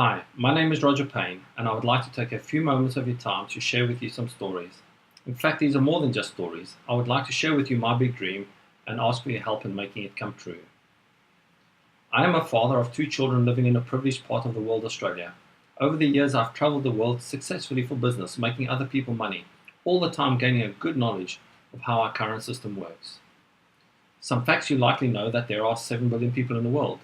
Hi, my name is Roger Payne, and I would like to take a few moments of your time to share with you some stories. In fact, these are more than just stories. I would like to share with you my big dream and ask for your help in making it come true. I am a father of two children living in a privileged part of the world, Australia. Over the years, I've traveled the world successfully for business, making other people money, all the time gaining a good knowledge of how our current system works. Some facts you likely know that there are 7 billion people in the world.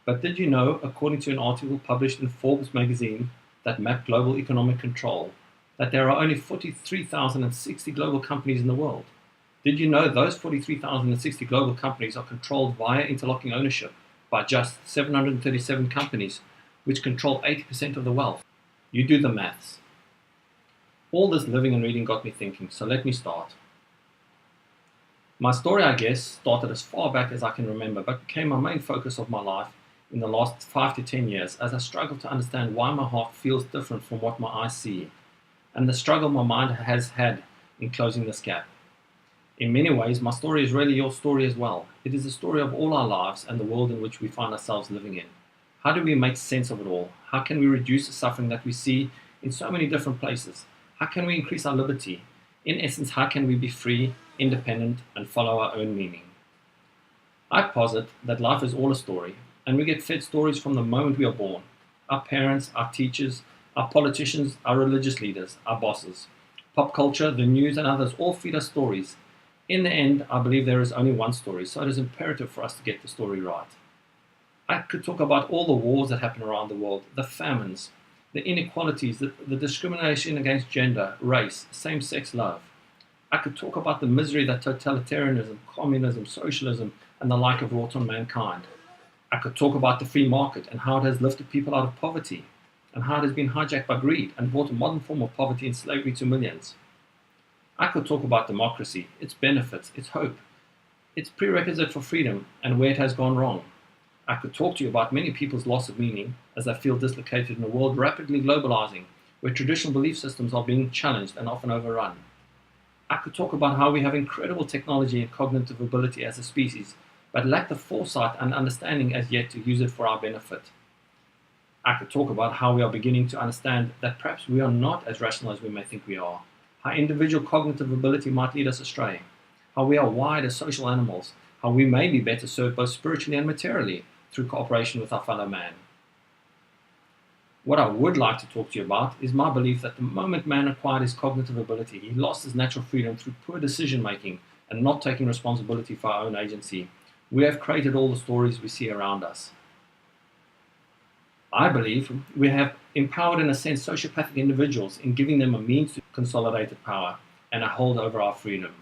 But did you know, according to an article published in Forbes magazine that mapped global economic control, that there are only 43,060 global companies in the world? Did you know those 43,060 global companies are controlled via interlocking ownership by just 737 companies, which control 80% of the wealth? You do the maths. All this living and reading got me thinking, so let me start. My story, I guess, started as far back as I can remember, but became my main focus of my life in the last 5 to 10 years as I struggle to understand why my heart feels different from what my eyes see, and the struggle my mind has had in closing this gap. In many ways, my story is really your story as well. It is the story of all our lives and the world in which we find ourselves living in. How do we make sense of it all? How can we reduce the suffering that we see in so many different places? How can we increase our liberty? In essence, how can we be free, independent, and follow our own meaning? I posit that life is all a story, and we get fed stories from the moment we are born. Our parents, our teachers, our politicians, our religious leaders, our bosses, pop culture, the news, and others all feed us stories. In the end, I believe there is only one story, so it is imperative for us to get the story right. I could talk about all the wars that happen around the world, the famines, the inequalities, the discrimination against gender, race, same-sex love. I could talk about the misery that totalitarianism, communism, socialism, and the like have wrought on mankind. I could talk about the free market and how it has lifted people out of poverty, and how it has been hijacked by greed and brought a modern form of poverty and slavery to millions. I could talk about democracy, its benefits, its hope, its prerequisite for freedom, and where it has gone wrong. I could talk to you about many people's loss of meaning as they feel dislocated in a world rapidly globalizing, where traditional belief systems are being challenged and often overrun. I could talk about how we have incredible technology and cognitive ability as a species, but lack the foresight and understanding as yet to use it for our benefit. I could talk about how we are beginning to understand that perhaps we are not as rational as we may think we are, how individual cognitive ability might lead us astray, how we are wired as social animals, how we may be better served both spiritually and materially through cooperation with our fellow man. What I would like to talk to you about is my belief that the moment man acquired his cognitive ability, he lost his natural freedom through poor decision making and not taking responsibility for our own agency. We have created all the stories we see around us. I believe we have empowered, in a sense, sociopathic individuals in giving them a means to consolidated power and a hold over our freedom.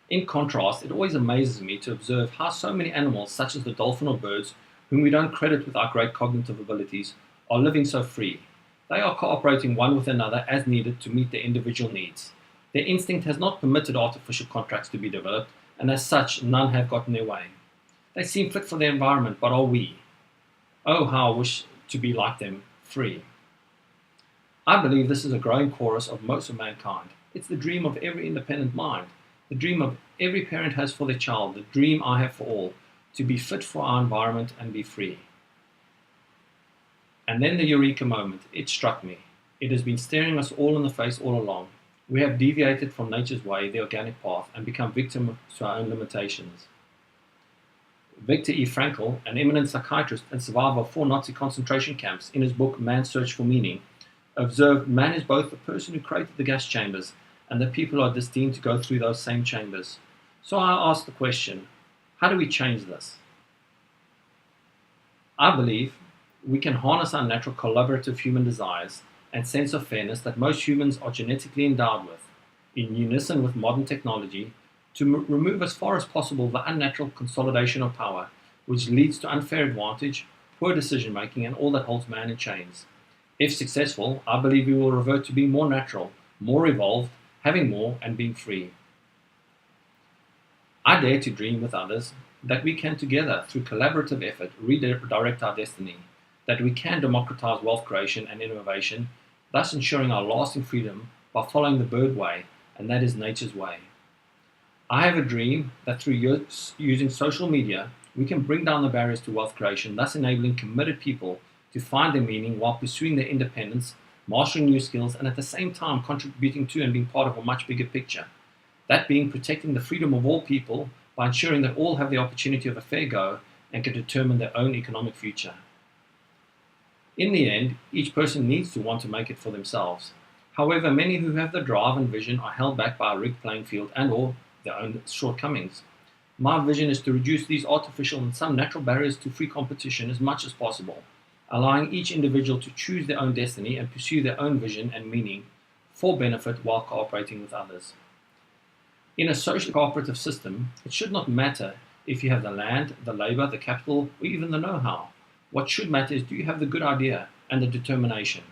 In contrast, it always amazes me to observe how so many animals, such as the dolphin or birds, whom we don't credit with our great cognitive abilities, are living so free. They are cooperating one with another as needed to meet their individual needs. Their instinct has not permitted artificial contracts to be developed, and as such, none have gotten their way. They seem fit for their environment, but are we? Oh, how I wish to be like them, free. I believe this is a growing chorus of most of mankind. It's the dream of every independent mind, the dream of every parent has for their child, the dream I have for all, to be fit for our environment and be free. And then the eureka moment, it struck me. It has been staring us all in the face all along. We have deviated from nature's way, the organic path, and become victim to our own limitations. Viktor E. Frankl, an eminent psychiatrist and survivor of 4 Nazi concentration camps, in his book Man's Search for Meaning, observed man is both the person who created the gas chambers and the people who are destined to go through those same chambers. So I asked the question, how do we change this? I believe we can harness our natural collaborative human desires and sense of fairness that most humans are genetically endowed with, in unison with modern technology, to remove as far as possible the unnatural consolidation of power, which leads to unfair advantage, poor decision making, and all that holds man in chains. If successful, I believe we will revert to being more natural, more evolved, having more, and being free. I dare to dream with others that we can together, through collaborative effort, redirect our destiny, that we can democratize wealth creation and innovation, thus ensuring our lasting freedom by following the bird way, and that is nature's way. I have a dream that through using social media, we can bring down the barriers to wealth creation, thus enabling committed people to find their meaning while pursuing their independence, mastering new skills, and at the same time contributing to and being part of a much bigger picture. That being protecting the freedom of all people by ensuring that all have the opportunity of a fair go and can determine their own economic future. In the end, each person needs to want to make it for themselves. However, many who have the drive and vision are held back by a rigged playing field and/or their own shortcomings. My vision is to reduce these artificial and some natural barriers to free competition as much as possible, allowing each individual to choose their own destiny and pursue their own vision and meaning for benefit while cooperating with others. In a social cooperative system, it should not matter if you have the land, the labor, the capital, or even the know-how. What should matter is, do you have the good idea and the determination?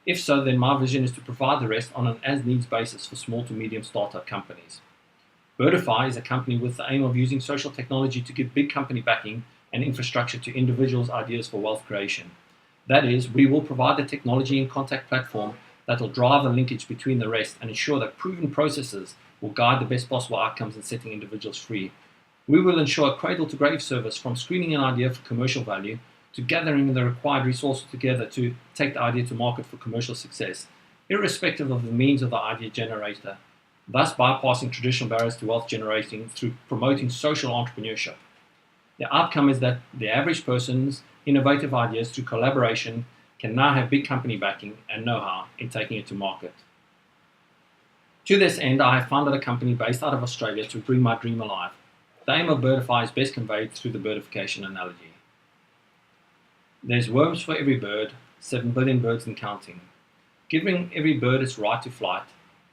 If so, then my vision is to provide the rest on an as-needs basis for small to medium startup companies. Birdify is a company with the aim of using social technology to give big company backing and infrastructure to individuals' ideas for wealth creation. That is, we will provide the technology and contact platform that will drive the linkage between the rest and ensure that proven processes will guide the best possible outcomes in setting individuals free. We will ensure a cradle-to-grave service from screening an idea for commercial value to gathering the required resources together to take the idea to market for commercial success, irrespective of the means of the idea generator, thus bypassing traditional barriers to wealth generating through promoting social entrepreneurship. The outcome is that the average person's innovative ideas through collaboration can now have big company backing and know-how in taking it to market. To this end, I have founded a company based out of Australia to bring my dream alive. The aim of Birdify is best conveyed through the birdification analogy. There's worms for every bird, 7 billion birds and counting. Giving every bird its right to flight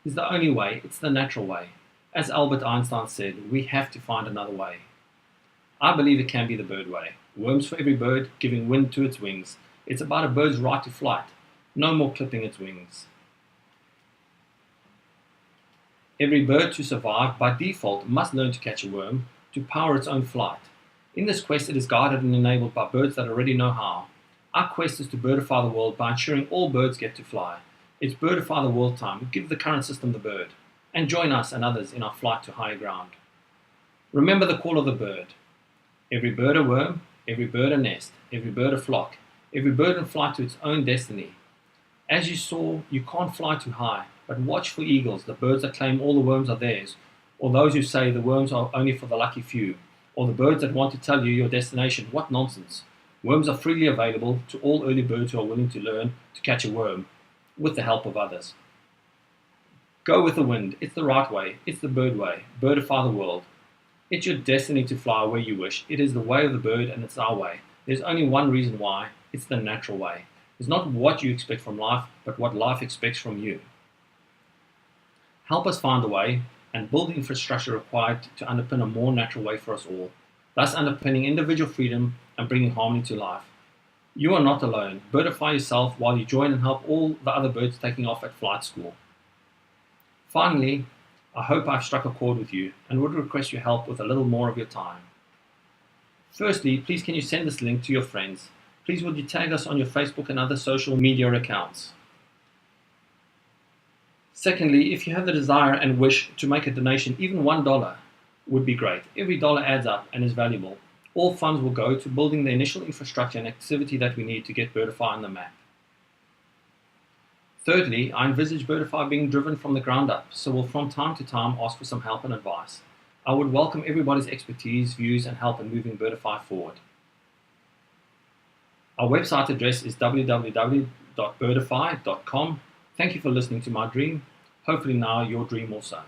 is the only way, it's the natural way. As Albert Einstein said, we have to find another way. I believe it can be the bird way. Worms for every bird, giving wind to its wings. It's about a bird's right to flight, no more clipping its wings. Every bird to survive by default must learn to catch a worm to power its own flight. In this quest, it is guided and enabled by birds that already know how. Our quest is to birdify the world by ensuring all birds get to fly. It's birdify the world time. Give the current system the bird, and join us and others in our flight to higher ground. Remember the call of the bird. Every bird a worm, every bird a nest, every bird a flock, every bird in flight to its own destiny. As you saw, you can't fly too high, but watch for eagles, the birds that claim all the worms are theirs, or those who say the worms are only for the lucky few, or the birds that want to tell you your destination. What nonsense. Worms are freely available to all early birds who are willing to learn to catch a worm with the help of others. Go with the wind. It's the right way. It's the bird way. Birdify the world. It's your destiny to fly where you wish. It is the way of the bird, and it's our way. There's only one reason why. It's the natural way. It's not what you expect from life, but what life expects from you. Help us find the way and build the infrastructure required to underpin a more natural way for us all, thus underpinning individual freedom and bringing harmony to life. You are not alone. Birdify yourself while you join and help all the other birds taking off at flight school. Finally, I hope I've struck a chord with you and would request your help with a little more of your time. Firstly, please can you send this link to your friends? Please would you tag us on your Facebook and other social media accounts. Secondly, if you have the desire and wish to make a donation, even $1 would be great. Every dollar adds up and is valuable. All funds will go to building the initial infrastructure and activity that we need to get Birdify on the map. Thirdly, I envisage Birdify being driven from the ground up, so will from time to time ask for some help and advice. I would welcome everybody's expertise, views, and help in moving Birdify forward. Our website address is www.birdify.com. Thank you for listening to my dream. Hopefully now your dream also.